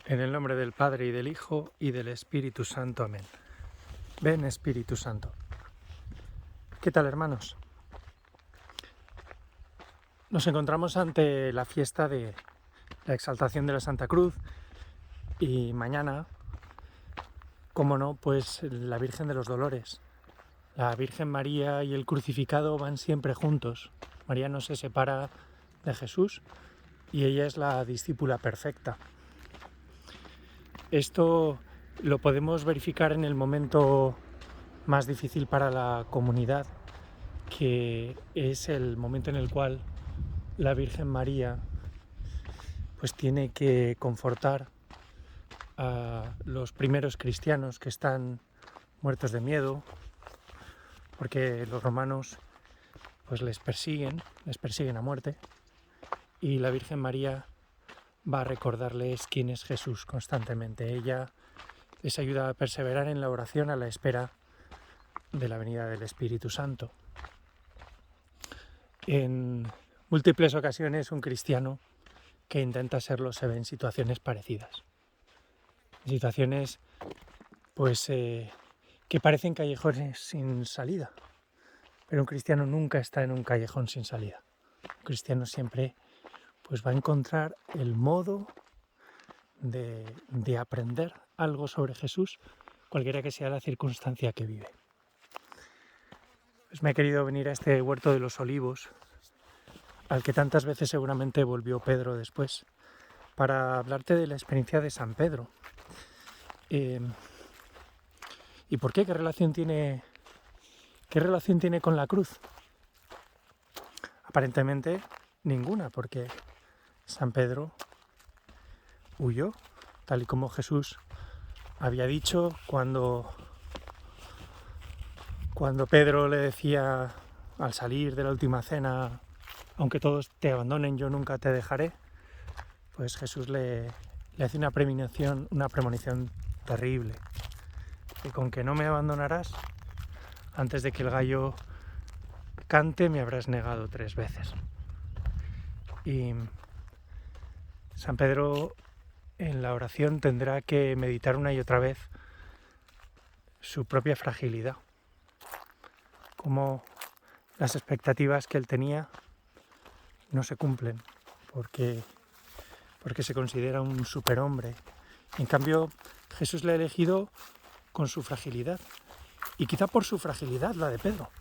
En el nombre del Padre, y del Hijo, y del Espíritu Santo. Amén. Ven, Espíritu Santo. ¿Qué tal, hermanos? Nos encontramos ante la fiesta de la exaltación de la Santa Cruz y mañana, cómo no, pues la Virgen de los Dolores. La Virgen María y el crucificado van siempre juntos. María no se separa de Jesús y ella es la discípula perfecta. Esto lo podemos verificar en el momento más difícil para la comunidad, que es el momento en el cual la Virgen María pues tiene que confortar a los primeros cristianos que están muertos de miedo, porque los romanos pues les persiguen a muerte, y la Virgen María va a recordarles quién es Jesús constantemente. Ella les ayuda a perseverar en la oración a la espera de la venida del Espíritu Santo. En múltiples ocasiones un cristiano que intenta serlo se ve en situaciones parecidas. Situaciones pues que parecen callejones sin salida. Pero un cristiano nunca está en un callejón sin salida. Un cristiano siempre pues va a encontrar el modo de aprender algo sobre Jesús, cualquiera que sea la circunstancia que vive. Pues me he querido venir a este huerto de los olivos, al que tantas veces seguramente volvió Pedro después, para hablarte de la experiencia de San Pedro. ¿Y por qué? ¿Qué relación tiene con la cruz? Aparentemente ninguna, porque San Pedro huyó, tal y como Jesús había dicho cuando Pedro le decía al salir de la última cena: aunque todos te abandonen, yo nunca te dejaré. Pues Jesús le hace una premonición terrible, que con que no me abandonarás, antes de que el gallo cante me habrás negado 3 veces. Y San Pedro en la oración tendrá que meditar una y otra vez su propia fragilidad, cómo las expectativas que él tenía no se cumplen, porque se considera un superhombre. En cambio, Jesús le ha elegido con su fragilidad, y quizá por su fragilidad, la de Pedro.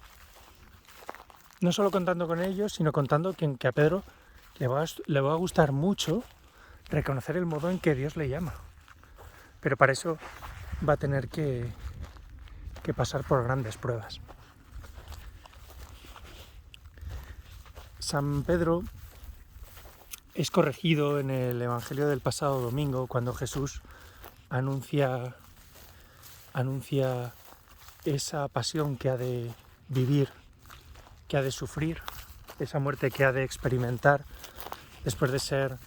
No solo contando con ello, sino contando que a Pedro le va a gustar mucho reconocer el modo en que Dios le llama. Pero para eso va a tener que pasar por grandes pruebas. San Pedro es corregido en el Evangelio del pasado domingo, cuando Jesús anuncia esa pasión que ha de vivir, que ha de sufrir, esa muerte que ha de experimentar después de ser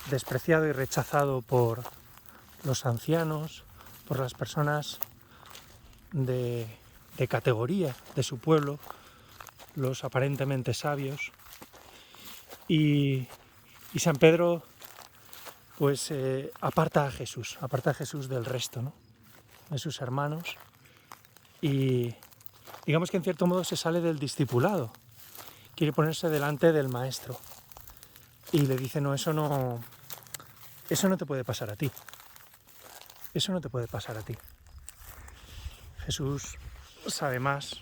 despreciado y rechazado por los ancianos, por las personas de categoría de su pueblo, los aparentemente sabios. Y San Pedro pues aparta a Jesús del resto, ¿no?, de sus hermanos, y digamos que en cierto modo se sale del discipulado, quiere ponerse delante del maestro y le dice: no, eso no te puede pasar a ti, eso no te puede pasar a ti. Jesús sabe más.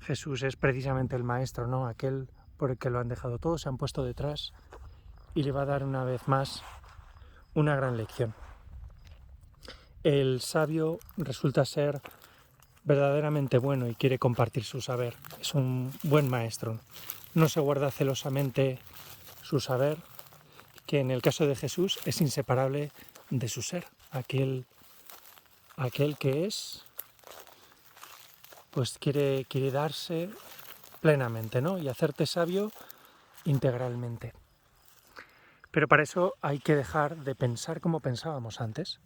Jesús es precisamente el maestro, ¿no?, aquel por el que lo han dejado todos, se han puesto detrás, y le va a dar una vez más una gran lección. El sabio resulta ser verdaderamente bueno y quiere compartir su saber. Es un buen maestro. No se guarda celosamente su saber, que en el caso de Jesús es inseparable de su ser. Aquel que es, pues quiere darse plenamente, ¿no?, y hacerte sabio integralmente. Pero para eso hay que dejar de pensar como pensábamos antes.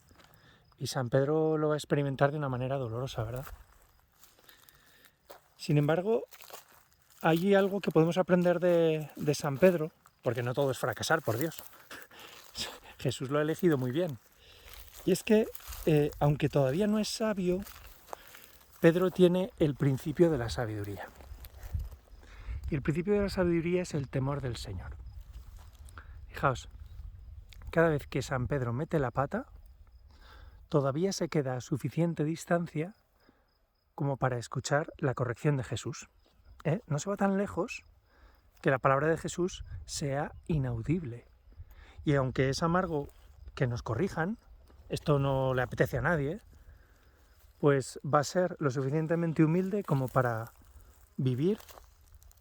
Y San Pedro lo va a experimentar de una manera dolorosa, ¿verdad? Sin embargo, hay algo que podemos aprender de San Pedro, porque no todo es fracasar, por Dios. Jesús lo ha elegido muy bien. Y es que, aunque todavía no es sabio, Pedro tiene el principio de la sabiduría. Y el principio de la sabiduría es el temor del Señor. Fijaos, cada vez que San Pedro mete la pata, todavía se queda a suficiente distancia como para escuchar la corrección de Jesús. No se va tan lejos que la palabra de Jesús sea inaudible. Y aunque es amargo que nos corrijan, esto no le apetece a nadie, pues va a ser lo suficientemente humilde como para vivir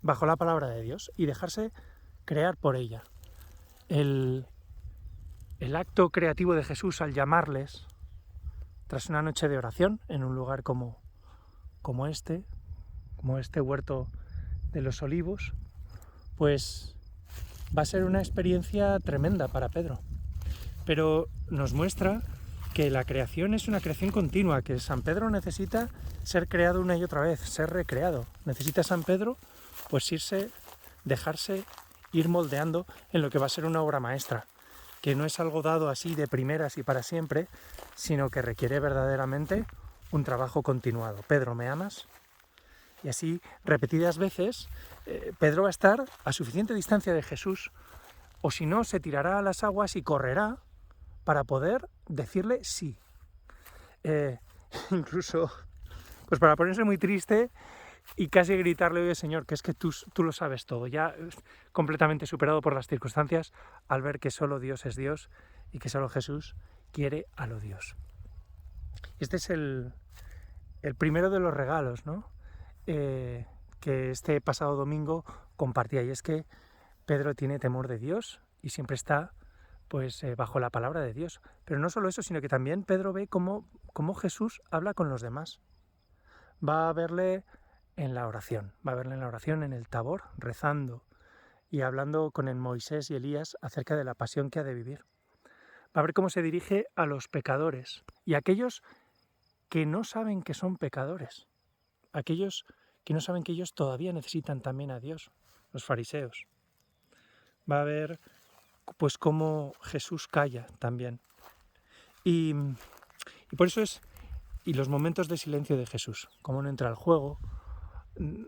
bajo la palabra de Dios y dejarse crear por ella. El acto creativo de Jesús al llamarles, tras una noche de oración, en un lugar como este huerto de los Olivos, pues va a ser una experiencia tremenda para Pedro. Pero nos muestra que la creación es una creación continua, que San Pedro necesita ser creado una y otra vez, ser recreado. Necesita San Pedro pues dejarse ir moldeando en lo que va a ser una obra maestra, que no es algo dado así de primeras y para siempre, sino que requiere verdaderamente un trabajo continuado. Pedro, ¿me amas? Y así, repetidas veces, Pedro va a estar a suficiente distancia de Jesús, o si no, se tirará a las aguas y correrá para poder decirle sí. Incluso, pues para ponerse muy triste y casi gritarle: oye, Señor, que es que tú lo sabes todo, ya completamente superado por las circunstancias, al ver que solo Dios es Dios y que solo Jesús quiere a lo Dios. Este es el primero de los regalos, ¿no? Que este pasado domingo compartía, y es que Pedro tiene temor de Dios y siempre está pues bajo la palabra de Dios. Pero no solo eso, sino que también Pedro ve cómo Jesús habla con los demás. Va a verle en la oración, en el Tabor, rezando y hablando con el Moisés y Elías acerca de la pasión que ha de vivir. Va a ver cómo se dirige a los pecadores y a aquellos que no saben que son pecadores, aquellos que no saben que ellos todavía necesitan también a Dios, los fariseos. Va a ver pues cómo Jesús calla también. Y por eso y los momentos de silencio de Jesús, cómo no entra al juego,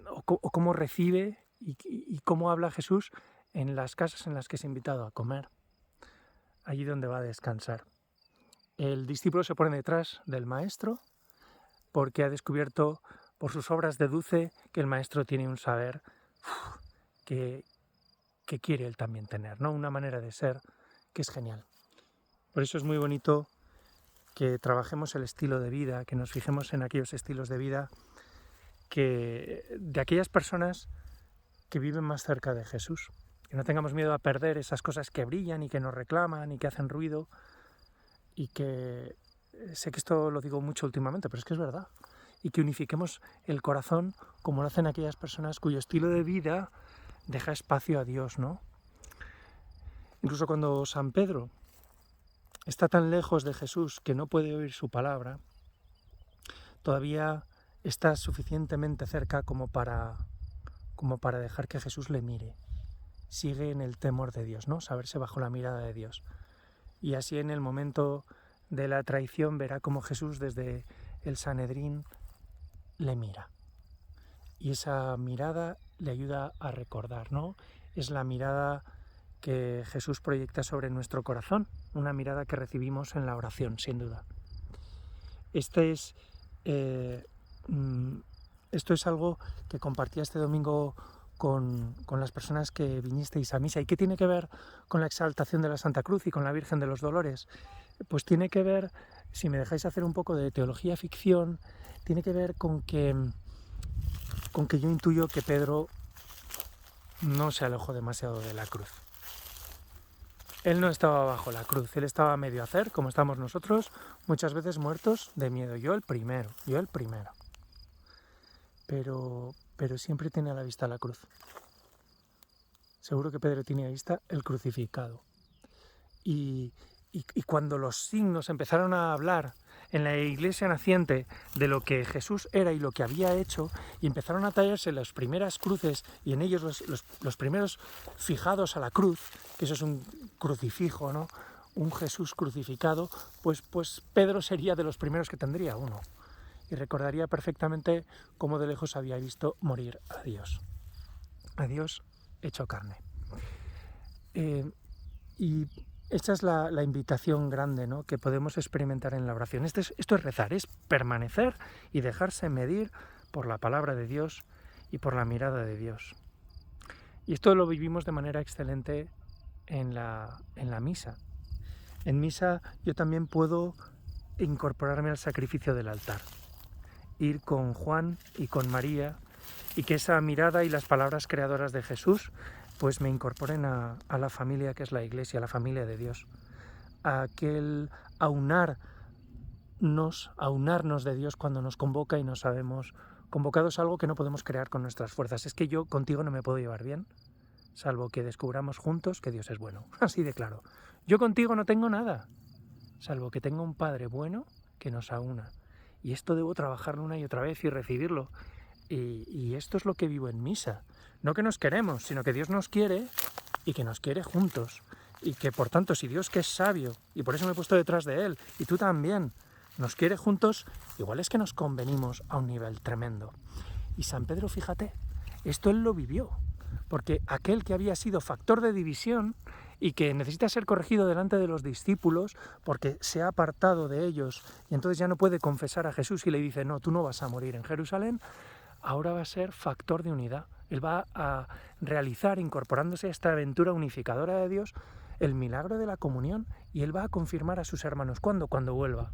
o cómo recibe y cómo habla Jesús en las casas en las que es invitado a comer, allí donde va a descansar. El discípulo se pone detrás del maestro porque ha descubierto por sus obras deduce que el maestro tiene un saber que quiere él también tener, ¿no? Una manera de ser que es genial. Por eso es muy bonito que trabajemos el estilo de vida, que nos fijemos en aquellos estilos de vida de aquellas personas que viven más cerca de Jesús. Que no tengamos miedo a perder esas cosas que brillan y que nos reclaman y que hacen ruido, y que sé que esto lo digo mucho últimamente, pero es que es verdad. Y que unifiquemos el corazón como lo hacen aquellas personas cuyo estilo de vida deja espacio a Dios, ¿no? Incluso cuando San Pedro está tan lejos de Jesús que no puede oír su palabra, todavía está suficientemente cerca como para dejar que Jesús le mire. Sigue en el temor de Dios, ¿no? Saberse bajo la mirada de Dios. Y así en el momento de la traición verá cómo Jesús desde el Sanedrín le mira. Y esa mirada le ayuda a recordar, ¿no? Es la mirada que Jesús proyecta sobre nuestro corazón, una mirada que recibimos en la oración, sin duda. Esto es algo que compartía este domingo con las personas que vinisteis a misa. ¿Y qué tiene que ver con la exaltación de la Santa Cruz y con la Virgen de los Dolores? Pues tiene que ver, si me dejáis hacer un poco de teología ficción, tiene que ver con que yo intuyo que Pedro no se alejó demasiado de la cruz. Él no estaba bajo la cruz, él estaba medio a hacer, como estamos nosotros, muchas veces muertos de miedo. Yo el primero. Pero siempre tiene a la vista la cruz. Seguro que Pedro tiene a la vista el crucificado. Y cuando los signos empezaron a hablar en la iglesia naciente de lo que Jesús era y lo que había hecho, y empezaron a tallarse las primeras cruces y en ellos los primeros fijados a la cruz, que eso es un crucifijo, ¿no? un Jesús crucificado, pues Pedro sería de los primeros que tendría uno. Y recordaría perfectamente cómo de lejos había visto morir a Dios hecho carne. Y esta es la invitación grande, ¿no?, que podemos experimentar en la oración. Esto es rezar, es permanecer y dejarse medir por la palabra de Dios y por la mirada de Dios. Y esto lo vivimos de manera excelente en la misa. En misa yo también puedo incorporarme al sacrificio del altar, ir con Juan y con María, y que esa mirada y las palabras creadoras de Jesús pues me incorporen a la familia que es la Iglesia, a la familia de Dios, a aquel aunarnos de Dios cuando nos convoca y nos sabemos convocados a algo que no podemos crear con nuestras fuerzas. Es que yo contigo no me puedo llevar bien, salvo que descubramos juntos que Dios es bueno. Así de claro. Yo contigo no tengo nada, salvo que tenga un Padre bueno que nos aúna. Y esto debo trabajarlo una y otra vez y recibirlo. Y esto es lo que vivo en misa. No que nos queremos, sino que Dios nos quiere y que nos quiere juntos. Y que por tanto, si Dios, que es sabio, y por eso me he puesto detrás de Él, y tú también, nos quiere juntos, igual es que nos convenimos a un nivel tremendo. Y San Pedro, fíjate, esto él lo vivió. Porque aquel que había sido factor de división y que necesita ser corregido delante de los discípulos porque se ha apartado de ellos y entonces ya no puede confesar a Jesús y le dice, no, tú no vas a morir en Jerusalén, ahora va a ser factor de unidad. Él va a realizar, incorporándose a esta aventura unificadora de Dios, el milagro de la comunión, y él va a confirmar a sus hermanos. ¿Cuándo? Cuando vuelva.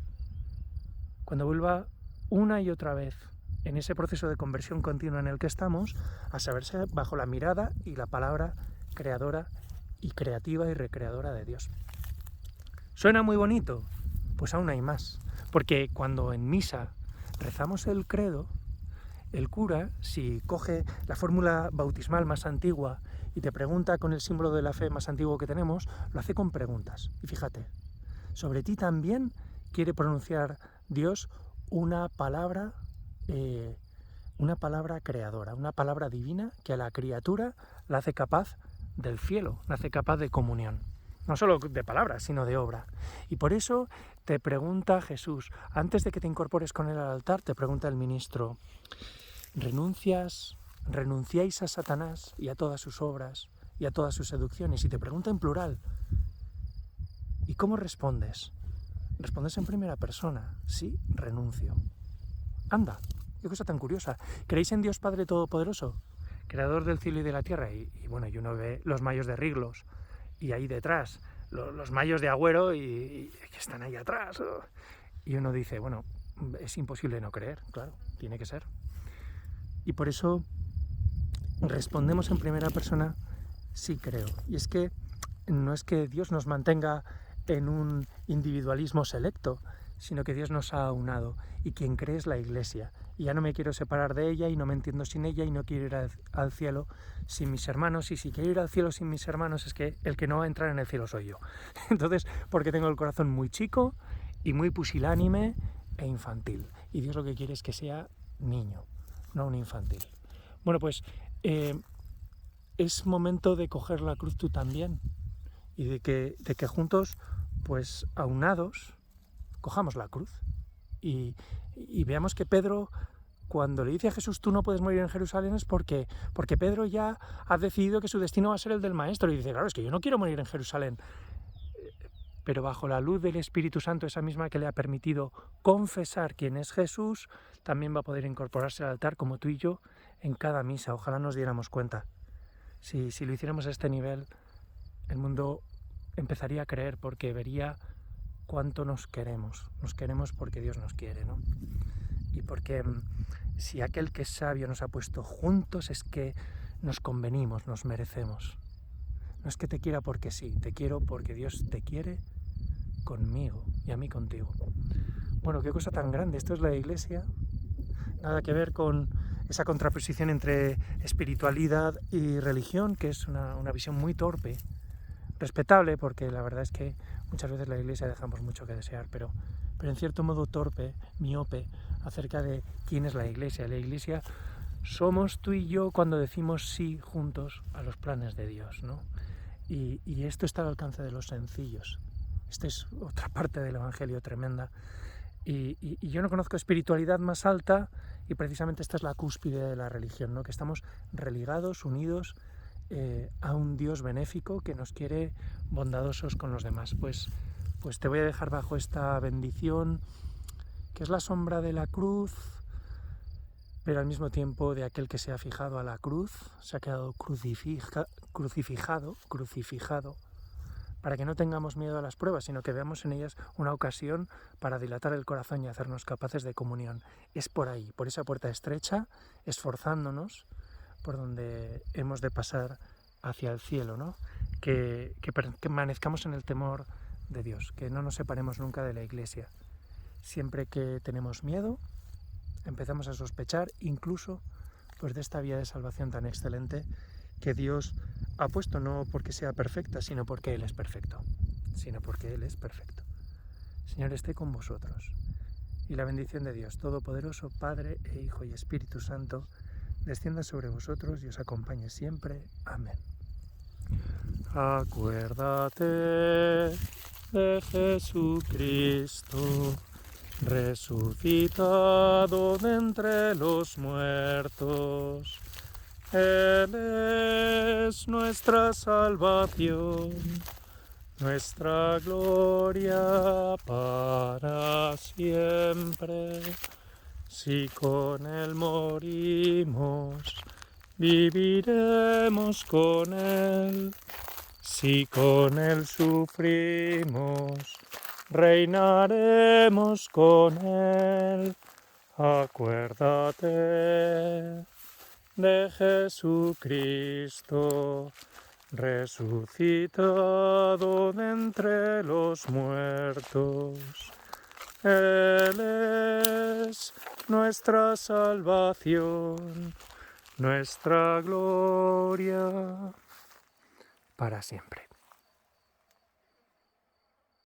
Cuando vuelva una y otra vez en ese proceso de conversión continua en el que estamos, a saberse bajo la mirada y la palabra creadora y creativa y recreadora de Dios. ¿Suena muy bonito? Pues aún hay más. Porque cuando en misa rezamos el credo, el cura, si coge la fórmula bautismal más antigua y te pregunta con el símbolo de la fe más antiguo que tenemos, lo hace con preguntas. Y fíjate, sobre ti también quiere pronunciar Dios una palabra creadora, una palabra divina que a la criatura la hace capaz del cielo, la hace capaz de comunión. No solo de palabras, sino de obra. Y por eso te pregunta Jesús, antes de que te incorpores con él al altar, te pregunta el ministro, ¿renunciáis a Satanás y a todas sus obras y a todas sus seducciones? Y te pregunta en plural. ¿Y cómo respondes? Respondes en primera persona, sí, renuncio. Anda, qué cosa tan curiosa. ¿Creéis en Dios Padre Todopoderoso, creador del cielo y de la tierra? Y bueno, y uno ve los mayos de Riglos, y ahí detrás, los mayos de Agüero, y que están ahí atrás. Y uno dice, bueno, es imposible no creer, claro, tiene que ser. Y por eso respondemos en primera persona, sí creo. Y es que no es que Dios nos mantenga en un individualismo selecto, sino que Dios nos ha aunado, y quien cree es la Iglesia. Y ya no me quiero separar de ella y no me entiendo sin ella y no quiero ir al cielo sin mis hermanos, y si quiero ir al cielo sin mis hermanos es que el que no va a entrar en el cielo soy yo. Entonces, porque tengo el corazón muy chico y muy pusilánime e infantil. Y Dios lo que quiere es que sea niño, no un infantil. Bueno, pues es momento de coger la cruz tú también y de que juntos, pues aunados, cojamos la cruz y veamos que Pedro, cuando le dice a Jesús, tú no puedes morir en Jerusalén, es porque Pedro ya ha decidido que su destino va a ser el del Maestro, y dice, claro, es que yo no quiero morir en Jerusalén, pero bajo la luz del Espíritu Santo, esa misma que le ha permitido confesar quién es Jesús, también va a poder incorporarse al altar como tú y yo en cada misa. Ojalá nos diéramos cuenta. Si lo hiciéramos a este nivel, el mundo empezaría a creer, porque vería cuánto nos queremos. Nos queremos porque Dios nos quiere, ¿no? Y porque si aquel que es sabio nos ha puesto juntos, es que nos convenimos, nos merecemos. No es que te quiera porque sí, te quiero porque Dios te quiere conmigo y a mí contigo. Bueno, qué cosa tan grande. Esto es la Iglesia. Nada que ver con esa contraposición entre espiritualidad y religión, que es una visión muy torpe, respetable, porque la verdad es que muchas veces la Iglesia dejamos mucho que desear, pero en cierto modo torpe, miope, acerca de quién es la Iglesia. La Iglesia somos tú y yo cuando decimos sí juntos a los planes de Dios, ¿no? Y esto está al alcance de los sencillos. Esta es otra parte del Evangelio tremenda. Y yo no conozco espiritualidad más alta, y precisamente esta es la cúspide de la religión, ¿no? Que estamos religados, unidos a un Dios benéfico que nos quiere bondadosos con los demás. Pues te voy a dejar bajo esta bendición, que es la sombra de la cruz, pero al mismo tiempo de aquel que se ha fijado a la cruz, se ha quedado crucificado, para que no tengamos miedo a las pruebas, sino que veamos en ellas una ocasión para dilatar el corazón y hacernos capaces de comunión. Es por ahí, por esa puerta estrecha, esforzándonos por donde hemos de pasar hacia el cielo, ¿no? Que permanezcamos en el temor de Dios, que no nos separemos nunca de la Iglesia. Siempre que tenemos miedo, empezamos a sospechar incluso pues, de esta vía de salvación tan excelente que Dios ha puesto, no porque sea perfecta, sino porque Él es perfecto. Señor, esté con vosotros. Y la bendición de Dios Todopoderoso, Padre e Hijo y Espíritu Santo, descienda sobre vosotros y os acompañe siempre. Amén. Acuérdate de Jesucristo, resucitado de entre los muertos. Él es nuestra salvación, nuestra gloria para siempre. Si con Él morimos, viviremos con Él. Si con Él sufrimos, reinaremos con Él. Acuérdate de Jesucristo, resucitado de entre los muertos. Él es nuestra salvación, nuestra gloria para siempre.